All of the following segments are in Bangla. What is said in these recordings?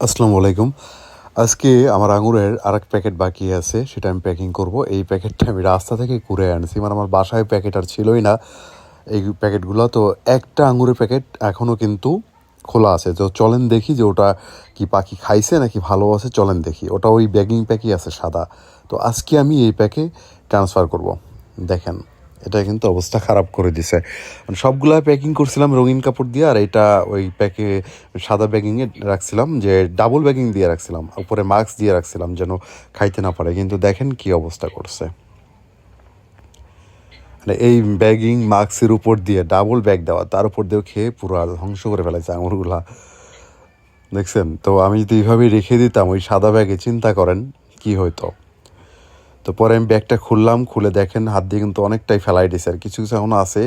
আসসালামু আলাইকুম। আজকে আমার আঙুরের আরেক প্যাকেট বাকি আছে, সেটা আমি প্যাকিং করব। এই প্যাকেটটা আমি রাস্তা থেকে কুড়িয়ে আনছি। মানে আমার বাসায় প্যাকেট আর ছিলই না এই প্যাকেটগুলো। তো একটা আঙুরের প্যাকেট এখনও কিন্তু খোলা আছে। তো চলেন দেখি যে ওটা কি পাখি খাইছে নাকি ভালো আছে, চলেন দেখি। ওটা ওই ব্যাগিং প্যাকই আছে সাদা। তো আজকে আমি এই প্যাকে ট্রান্সফার করব। দেখেন, এটা কিন্তু অবস্থা খারাপ করে দিছে। মানে সবগুলা প্যাকিং করছিলাম রঙিন কাপড় দিয়ে, আর এটা ওই প্যাকে সাদা ব্যাগিংয়ে রাখছিলাম, যে ডাবল ব্যাগিং দিয়ে রাখছিলাম, উপরে মাস্ক দিয়ে রাখছিলাম যেন খাইতে না পারে। কিন্তু দেখেন কি অবস্থা করছে। মানে এই ব্যাগিং মাস্কের উপর দিয়ে ডাবল ব্যাগ দেওয়া, তার উপর দিয়েও খেয়ে পুরো ধ্বংস করে ফেলেছে আঙুরগুলা। দেখছেন? তো আমি যদি এইভাবেই রেখে দিতাম ওই সাদা ব্যাগে, চিন্তা করেন কি হইতো। তো পরে আমি ব্যাগটা খুললাম, খুলে দেখেন হাত দিয়ে কিন্তু অনেকটাই ফেলাই দিয়েছে। আর কিছু কিছু এখনও আছে,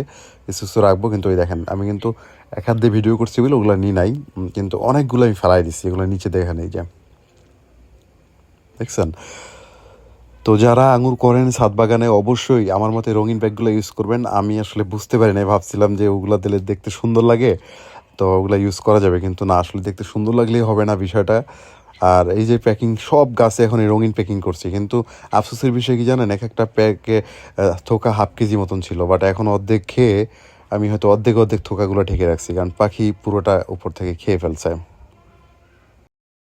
কিছু কিছু রাখবো। কিন্তু ওই দেখেন, আমি কিন্তু এক হাত দিয়ে ভিডিও করছি বলে ওগুলো নিই নাই, কিন্তু অনেকগুলো আমি ফেলাই দিচ্ছি। এগুলো নিচে দেখেন, এই যে দেখছেন। তো যারা আঙুর করেন ছাদ বাগানে, অবশ্যই আমার মতে রঙিন ব্যাগগুলো ইউজ করবেন। আমি আসলে বুঝতে পারি না, ভাবছিলাম যে ওগুলো দিলে দেখতে সুন্দর লাগে, তো ওগুলো ইউজ করা যাবে। কিন্তু না, আসলে দেখতে সুন্দর লাগলেই হবে না বিষয়টা। আর এই যে প্যাকিং, সব গাছে এখন এই রঙিন প্যাকিং করছি। কিন্তু আফসোসের বিষয় কি জানেন, এক একটা প্যাকে থোকা হাফ কেজি মতন ছিল, বাট এখন অর্ধেক খেয়ে আমি হয়তো অর্ধেক অর্ধেক থোকাগুলো ঢেকে রাখছি, কারণ পাখি পুরোটা উপর থেকে খেয়ে ফেলছে।